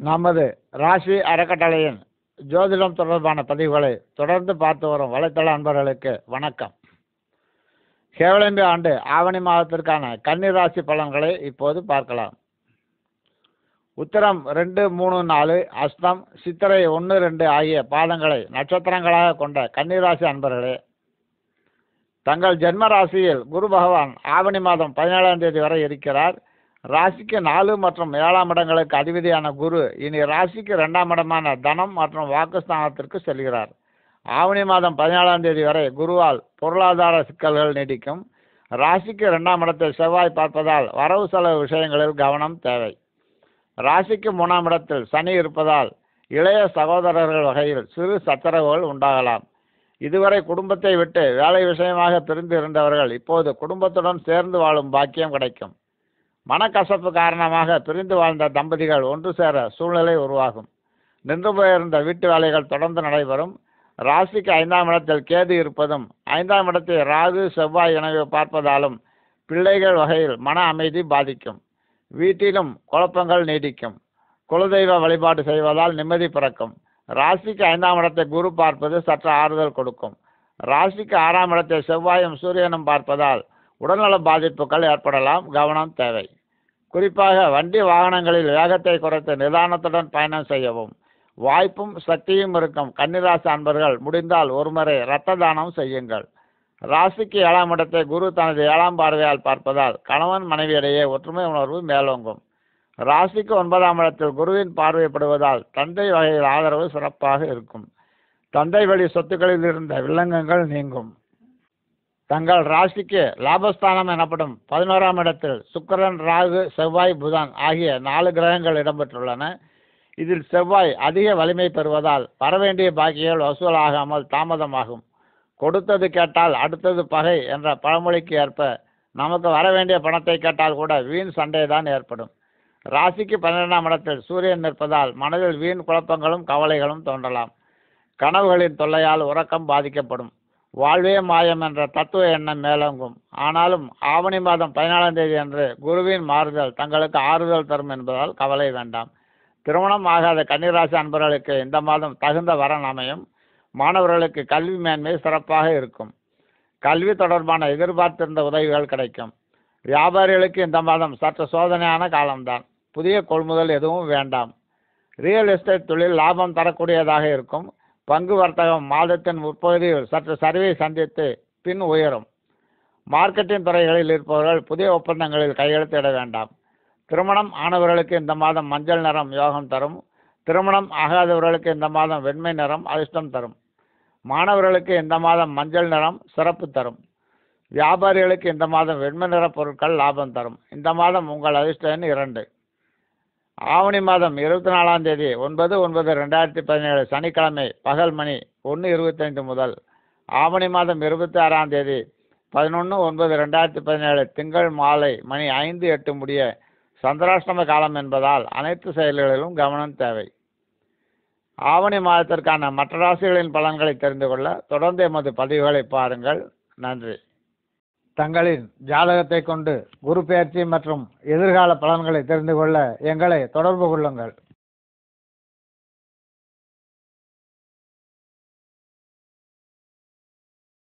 நமது ராசி அறக்கட்டளையின் ஜோதிடம் தொடர்பான பதிவுகளை தொடர்ந்து பார்த்து வரும் வலைத்தள அன்பர்களுக்கு வணக்கம். கேவலம்பி ஆண்டு ஆவணி மாதத்திற்கான கன்னி ராசி பலன்களை இப்போது பார்க்கலாம். உத்திரம் 2, 3, 4, அஸ்தம், சித்திரை 1, 2 ஆகிய பாதங்களை நட்சத்திரங்களாக கொண்ட கன்னிராசி அன்பர்களே, தங்கள் ஜென்ம ராசியில் குரு பகவான் ஆவணி மாதம் 17ஆம் தேதி வரை இருக்கிறார். ராசிக்கு 4 மற்றும் 7ஆம் இடங்களுக்கு அதிபதியான குரு இனி ராசிக்கு 2ஆம் இடமான தனம் மற்றும் வாக்குஸ்தானத்திற்கு செல்கிறார். ஆவணி மாதம் 17ஆம் தேதி வரை குருவால் பொருளாதார சிக்கல்கள் நீடிக்கும். ராசிக்கு 2ஆம் இடத்தை செவ்வாய் பார்ப்பதால் வரவு செலவு விஷயங்களில் கவனம் தேவை. ராசிக்கு 3ஆம் இடத்தில் சனி இருப்பதால் இளைய சகோதரர்கள் வகையில் சிறு சச்சரவுகள் உண்டாகலாம். இதுவரை குடும்பத்தை விட்டு வேலை விஷயமாக பிரிந்து இருந்தவர்கள் இப்போது குடும்பத்துடன் சேர்ந்து வாழும் பாக்கியம் கிடைக்கும். மனக்கசப்பு காரணமாக பிரிந்து வாழ்ந்த தம்பதிகள் ஒன்று சேர சூழ்நிலை உருவாகும். நின்று போயிருந்த வீட்டு வேலைகள் தொடர்ந்து நடைபெறும். ராசிக்கு 5ஆம் இடத்தில் கேது இருப்பதும் 5ஆம் இடத்தை ராகு செவ்வாய் எனவே பார்ப்பதாலும் பிள்ளைகள் வகையில் மன அமைதி பாதிக்கும். வீட்டிலும் குழப்பங்கள் நீடிக்கும். குலதெய்வ வழிபாடு செய்வதால் நிம்மதி பிறக்கும். ராசிக்கு 5ஆம் இடத்தை குரு பார்ப்பது சற்று ஆறுதல் கொடுக்கும். ராசிக்கு 6ஆம் இடத்தை செவ்வாயும் சூரியனும் பார்ப்பதால் உடல்நல பாதிப்புகள் ஏற்படலாம், கவனம் தேவை. குறிப்பாக வண்டி வாகனங்களில் வேகத்தை குறைத்து நிதானத்துடன் பயணம் செய்யவும். வாய்ப்பும் சக்தியும் இருக்கும் கன்னிராசி அன்பர்கள் முடிந்தால் ஒருமுறை இரத்த தானம் செய்யுங்கள். ராசிக்கு 7ஆம் இடத்தை குரு தனது 7ஆம் பார்வையால் பார்ப்பதால் கணவன் மனைவியிடையே ஒற்றுமை உணர்வு மேலோங்கும். ராசிக்கு 9ஆம் இடத்தில் குருவின் பார்வைப்படுவதால் தந்தை வகையில் ஆதரவு சிறப்பாக இருக்கும். தந்தை வழி சொத்துக்களில் இருந்த வில்லங்கங்கள் நீங்கும். தங்கள் ராசிக்கு லாபஸ்தானம் எனப்படும் 11ஆம் இடத்தில் சுக்கிரன், ராகு, செவ்வாய், புதன் ஆகிய 4 கிரகங்கள் இடம்பெற்றுள்ளன. இதில் செவ்வாய் அதிக வலிமை பெறுவதால் வரவேண்டிய பாக்கிகள் வசூலாகாமல் தாமதமாகும். கொடுத்தது கேட்டால் அடுத்தது பகை என்ற பழமொழிக்கு ஏற்ப நமக்கு வரவேண்டிய பணத்தை கேட்டால் கூட வீண் சண்டை தான் ஏற்படும். ராசிக்கு 12ஆம் இடத்தில் சூரியன் நிற்பதால் மனதில் வீண் குழப்பங்களும் கவலைகளும் தோன்றலாம். கனவுகளின் தொல்லையால் உறக்கம் பாதிக்கப்படும். வாழ்வே மாயம் என்ற தத்துவ எண்ணம் மேலோங்கும். ஆனாலும் ஆவணி மாதம் 14ஆம் தேதி அன்று குருவின் மாறுதல் தங்களுக்கு ஆறுதல் தரும் என்பதால் கவலை வேண்டாம். திருமணம் ஆகாத கன்னிராசி அன்பர்களுக்கு இந்த மாதம் தகுந்த வரன் அமையும். மாணவர்களுக்கு கல்வி மேன்மை சிறப்பாக இருக்கும். கல்வி தொடர்பான எதிர்பார்த்திருந்த உதவிகள் கிடைக்கும். வியாபாரிகளுக்கு இந்த மாதம் சற்று சோதனையான காலம்தான். புதிய கொள்முதல் எதுவும் வேண்டாம். ரியல் எஸ்டேட் தொழில் லாபம் தரக்கூடியதாக இருக்கும். பங்கு வர்த்தகம் மாதத்தின் முற்பகுதியில் சற்று சரிவை சந்தித்து பின் உயரும். மார்க்கெட்டிங் துறைகளில் இருப்பவர்கள் புதிய ஒப்பந்தங்களில் கையெழுத்திட வேண்டாம். திருமணம் ஆனவர்களுக்கு இந்த மாதம் மஞ்சள் நிறம் யோகம் தரும். திருமணம் ஆகாதவர்களுக்கு இந்த மாதம் வெண்மை நிறம் அதிர்ஷ்டம் தரும். மாணவர்களுக்கு இந்த மாதம் மஞ்சள் நிறம் சிறப்பு தரும். வியாபாரிகளுக்கு இந்த மாதம் வெண்மை நிற பொருட்கள் லாபம் தரும். இந்த மாதம் உங்கள் அதிர்ஷ்ட எண் 2. ஆவணி மாதம் 24ஆம் தேதி 9/9/2017 சனிக்கிழமை பகல் மணி 1:25 முதல் ஆவணி மாதம் 26ஆம் தேதி 11/9/2017 திங்கள் மாலை மணி 5:08 முடிய சந்திராஷ்டம காலம் என்பதால் அனைத்து செயல்களிலும் கவனம் தேவை. ஆவணி மாதத்திற்கான மற்ற ராசிகளின் பலன்களை தெரிந்து கொள்ள தொடர்ந்து எமது பதிவுகளை பாருங்கள். நன்றி. தங்களின் ஜாதகத்தை கொண்டு குரு பெயர்ச்சி மற்றும் எதிர்கால பலன்களை தெரிந்து கொள்ள எங்களை தொடர்பு கொள்ளுங்கள்.